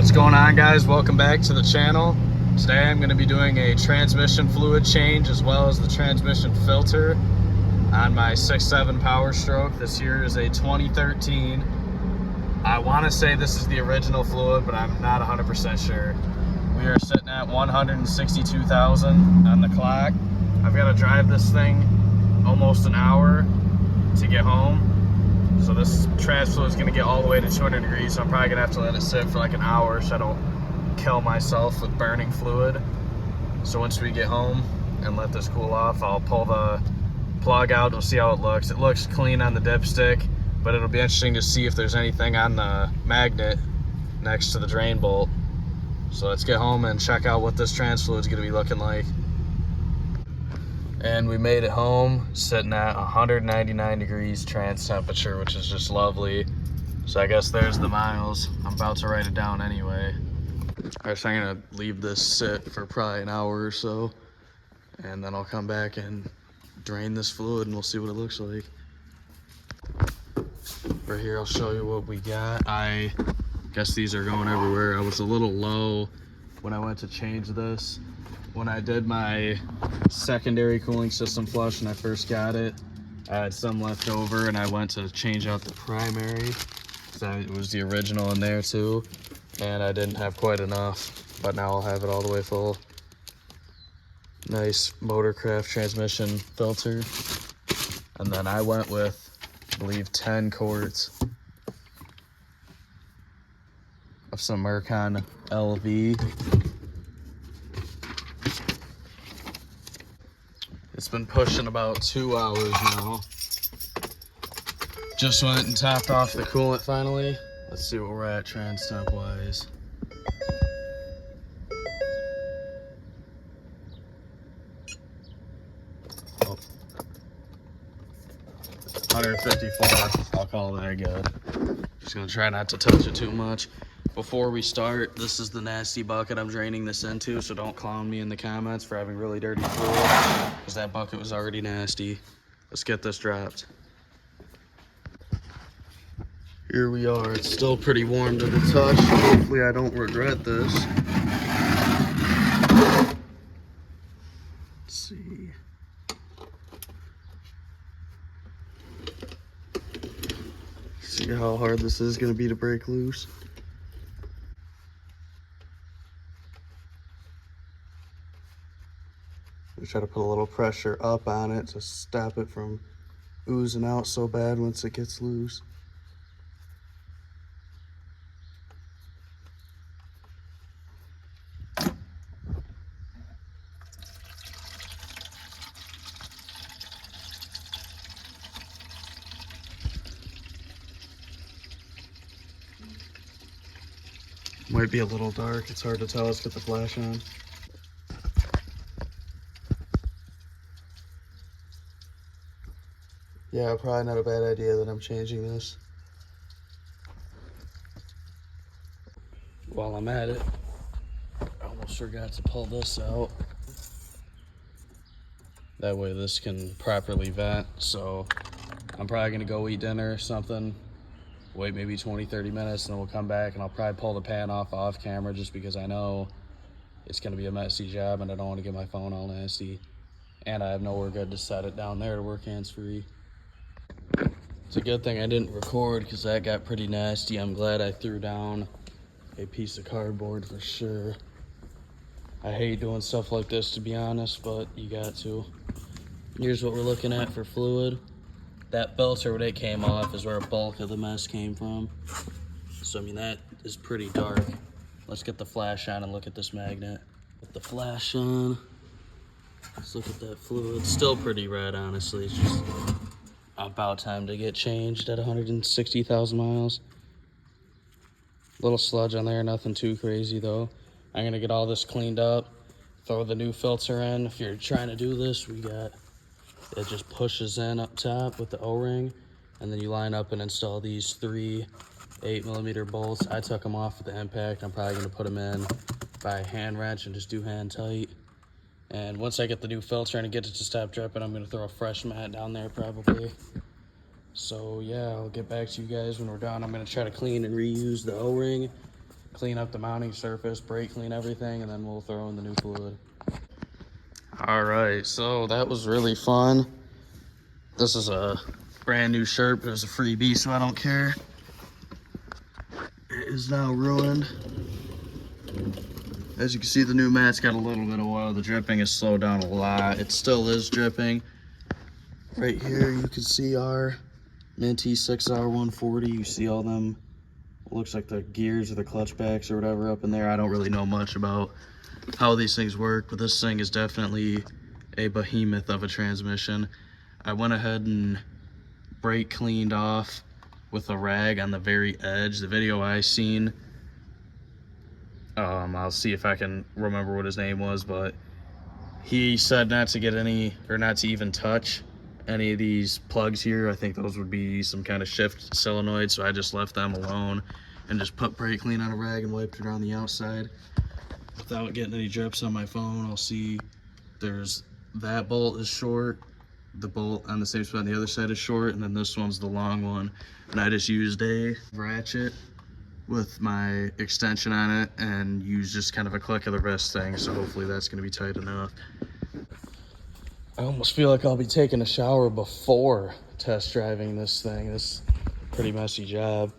What's going on, guys? Welcome back to the channel. Today I'm going to be doing a transmission fluid change as well as the transmission filter on my 6.7 Powerstroke. This here is a 2013. I want to say this is the original fluid, but I'm not 100% sure. We are sitting at 162,000 on the clock. I've got to drive this thing almost an hour to get home. So this trans fluid is going to get all the way to 200 degrees, so I'm probably going to have to let it sit for like an hour so I don't kill myself with burning fluid. So once we get home and let this cool off, I'll pull the plug out. We'll see how it looks. It looks clean on the dipstick, but it'll be interesting to see if there's anything on the magnet next to the drain bolt. So let's get home and check out what this trans fluid is going to be looking like. And we made it home, sitting at 199 degrees trans temperature, which is just lovely. So I guess there's the miles. I'm about to write it down anyway. Alright, so I'm gonna leave this sit for probably an hour or so, and then I'll come back and drain this fluid and we'll see what it looks like. Right here, I'll show you what we got. I guess these are going everywhere. I was a little low when I went to change this. When I did my secondary cooling system flush and I first got it, I had some left over and I went to change out the primary. So it was the original in there too, and I didn't have quite enough, but now I'll have it all the way full. Nice Motorcraft transmission filter. And then I went with, I believe, 10 quarts of some Mercon LV. It's been pushing about 2 hours now. Just went and topped off the coolant finally. Let's see what we're at trans temp wise. Oh. 154, I'll call that good. Just gonna try not to touch it too much. Before we start, this is the nasty bucket I'm draining this into, so don't clown me in the comments for having really dirty fluid, because that bucket was already nasty. Let's get this dropped. Here we are. It's still pretty warm to the touch. Hopefully I don't regret this. Let's see. See how hard this is going to be to break loose. We try to put a little pressure up on it to stop it from oozing out so bad once it gets loose. Might be a little dark, it's hard to tell. Let's get the flash on. Yeah, probably not a bad idea that I'm changing this. While I'm at it, I almost forgot to pull this out. That way this can properly vent. So I'm probably gonna go eat dinner or something, wait maybe 20-30 minutes, and then we'll come back and I'll probably pull the pan off camera, just because I know it's gonna be a messy job and I don't want to get my phone all nasty. And I have nowhere good to set it down there to work hands-free. It's a good thing I didn't record, because that got pretty nasty. I'm glad I threw down a piece of cardboard for sure. I hate doing stuff like this, to be honest, but you got to. Here's what we're looking at for fluid. That filter, when it came off, is where a bulk of the mess came from. So I mean, that is pretty dark. Let's get the flash on and look at this magnet. With the flash on, let's look at that fluid. It's still pretty red, honestly. It's just about time to get changed at 160,000 miles. Little sludge on there, nothing too crazy though. I'm gonna get all this cleaned up, throw the new filter in. If you're trying to do this, we got, it just pushes in up top with the O-ring, and then you line up and install these 3 8mm bolts. I took them off with the impact. I'm probably gonna put them in by hand wrench and just do hand tight. And once I get the new filter and get it to stop dripping, I'm gonna throw a fresh mat down there probably. So yeah, I'll get back to you guys when we're done. I'm gonna try to clean and reuse the O-ring clean up the mounting surface, brake clean everything, and then we'll throw in the new fluid. All right, so that was really fun. This is a brand new shirt, but it was a freebie, so I don't care. It is now ruined. As you can see, the new mat's got a little bit of oil. The dripping has slowed down a lot. It still is dripping. Right here, you can see our Minty 6R140. You see all them, it looks like the gears or the clutch backs or whatever up in there. I don't really know much about how these things work, but this thing is definitely a behemoth of a transmission. I went ahead and brake cleaned off with a rag on the very edge. The video I seen, I'll see if I can remember what his name was, but he said not to get any, or not to even touch any of these plugs here. I think those would be some kind of shift solenoid, so I just left them alone and just put brake clean on a rag and wiped it on the outside without getting any drips on my phone. I'll see there's that bolt is short, the bolt on the same spot on the other side is short, and then this one's the long one. And I just used a ratchet with my extension on it and used just kind of a click of the wrist thing, so hopefully that's going to be tight enough. I almost feel like I'll be taking a shower before test driving this thing. This is a pretty messy job.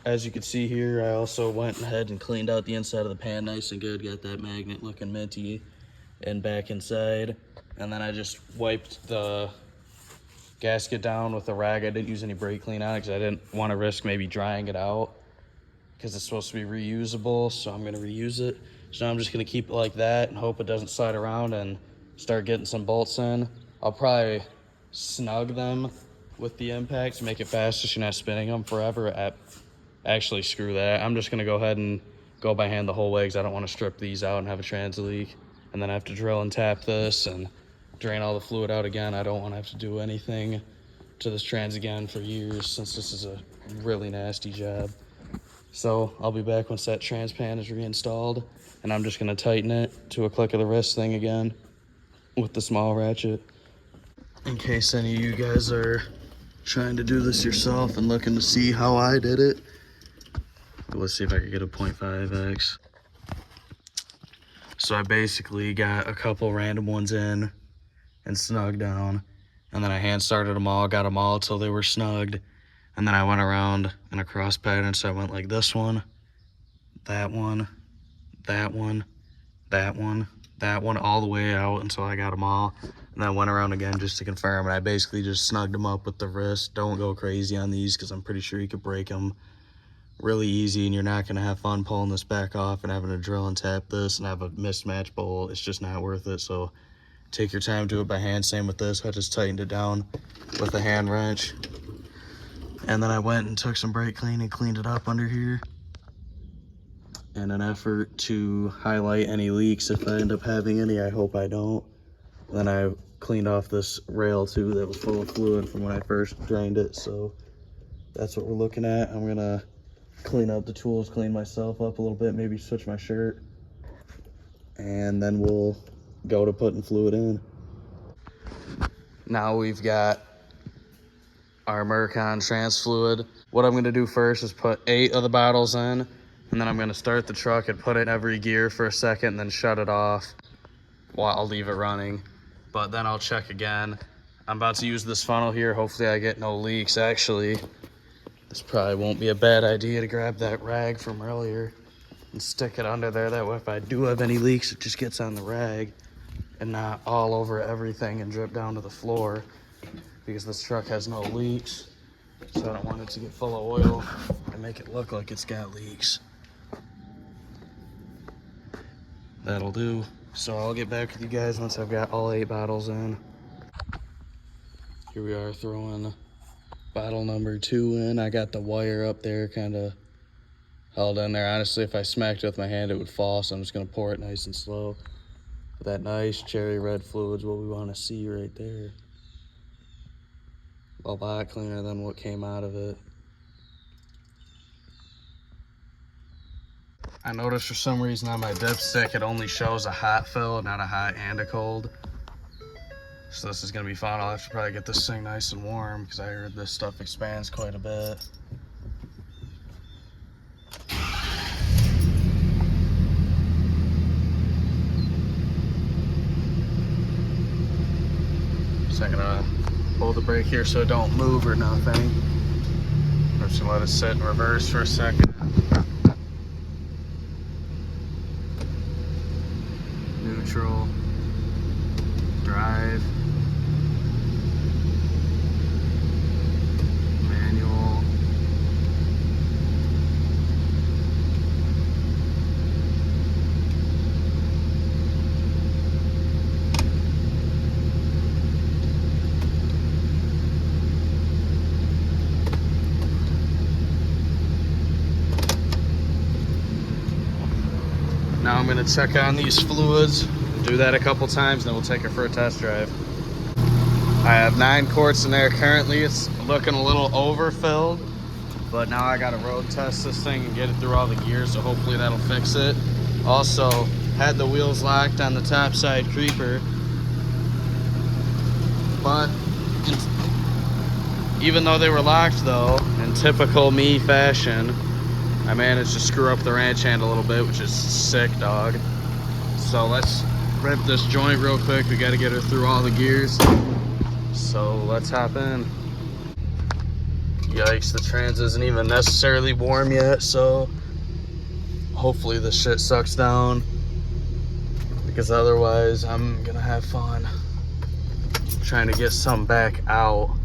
As you can see here, I also went ahead and cleaned out the inside of the pan nice and good. Got that magnet looking minty and back inside. And then I just wiped the gasket down with a rag. I didn't use any brake clean on it because I didn't want to risk maybe drying it out because it's supposed to be reusable, so I'm going to reuse it. So now I'm just going to keep it like that and hope it doesn't slide around and start getting some bolts in. I'll probably snug them with the impact to make it faster so you're not spinning them forever. Actually, screw that. I'm just going to go ahead and go by hand the whole way because I don't want to strip these out and have a trans leak. And then I have to drill and tap this and drain all the fluid out again. I don't want to have to do anything to this trans again for years since this is a really nasty job. So I'll be back once that trans pan is reinstalled, and I'm just going to tighten it to a click of the wrist thing again with the small ratchet. In case any of you guys are trying to do this yourself and looking to see how I did it, let's see if I can get a 0.5x. So I basically got a couple random ones in and snugged down, and then I hand started them all, got them all till they were snugged, and then I went around in a cross pattern. So I went like this one, that one, that one, that one, that one, all the way out until I got them all. And then I went around again just to confirm, and I basically just snugged them up with the wrist. Don't go crazy on these because I'm pretty sure you could break them really easy, and you're not going to have fun pulling this back off and having to drill and tap this and have a mismatch bolt. It's just not worth it. So take your time, do it by hand. Same with this. I just tightened it down with a hand wrench. And then I went and took some brake clean and cleaned it up under here in an effort to highlight any leaks if I end up having any. I hope I don't. Then I cleaned off this rail too that was full of fluid from when I first drained it. So that's what we're looking at. I'm gonna clean up the tools, clean myself up a little bit, maybe switch my shirt, and then we'll go to putting fluid in. Now we've got our mercon trans fluid. What I'm going to do first is put 8 of the bottles in, and then I'm going to start the truck and put it in every gear for a second and then shut it off while I'll leave it running. But then I'll check again. I'm about to use this funnel here. Hopefully I get no leaks. Actually, this probably won't be a bad idea to grab that rag from earlier and stick it under there. That way if I do have any leaks, it just gets on the rag and not all over everything and drip down to the floor, because this truck has no leaks, so I don't want it to get full of oil and make it look like it's got leaks. That'll do. So I'll get back with you guys once I've got all 8 bottles in. Here we are throwing bottle number 2 in. I got the wire up there kind of held in there. Honestly, if I smacked it with my hand, it would fall, so I'm just going to pour it nice and slow. But that nice cherry red fluid's what we want to see right there. A lot cleaner than what came out of it. I noticed for some reason on my dipstick it only shows a hot fill, not a hot and a cold. So this is gonna be fun. I'll have to probably get this thing nice and warm because I heard this stuff expands quite a bit. So I'm gonna hold the brake here so it don't move or nothing. I'm just gonna let it sit in reverse for a second. Neutral, drive, manual. Now I'm gonna check on these fluids, do that a couple times, then we'll take it for a test drive. I have 9 quarts in there currently. It's looking a little overfilled, but now I gotta road test this thing and get it through all the gears, so hopefully that'll fix it. Also, had the wheels locked on the top side creeper, but even though they were locked though, in typical me fashion, I managed to screw up the ranch hand a little bit, which is sick, dog. So let's rip this joint real quick. We gotta get her through all the gears. So let's hop in. Yikes, the trans isn't even necessarily warm yet, so hopefully this shit sucks down, because otherwise I'm gonna have fun trying to get some back out.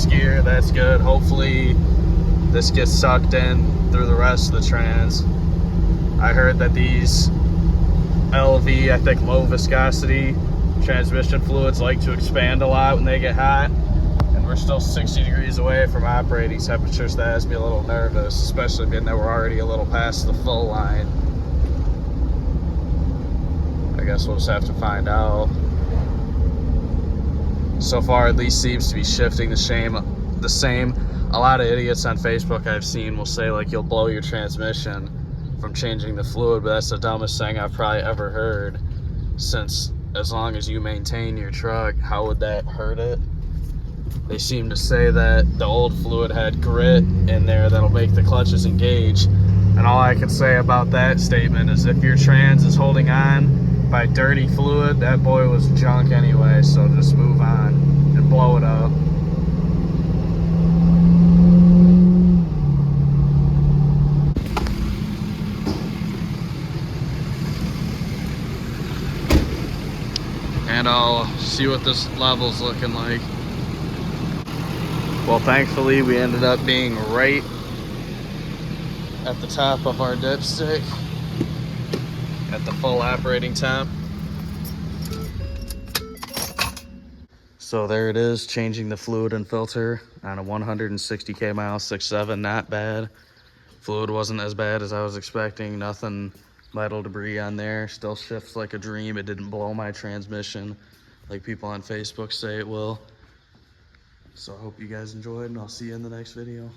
Gear, that's good. Hopefully this gets sucked in through the rest of the trans. I heard that these LV, I think low viscosity transmission fluids, like to expand a lot when they get hot, and we're still 60 degrees away from operating temperatures. That has me a little nervous, especially being that we're already a little past the full line. I guess we'll just have to find out. So far, at least seems to be shifting the same. A lot of idiots on Facebook I've seen will say like you'll blow your transmission from changing the fluid, but that's the dumbest thing I've probably ever heard, since as long as you maintain your truck, how would that hurt it? They seem to say that the old fluid had grit in there that'll make the clutches engage, and all I can say about that statement is if your trans is holding on by dirty fluid, that boy was junk anyway, so just move on and blow it up. And I'll see what this level's looking like. Well, thankfully we ended up being right at the top of our dipstick at the full operating temp. So there it is, changing the fluid and filter on a 160k mile 6.7, not bad. Fluid wasn't as bad as I was expecting, nothing metal debris on there, still shifts like a dream. It didn't blow my transmission like people on Facebook say it will. So I hope you guys enjoyed, and I'll see you in the next video.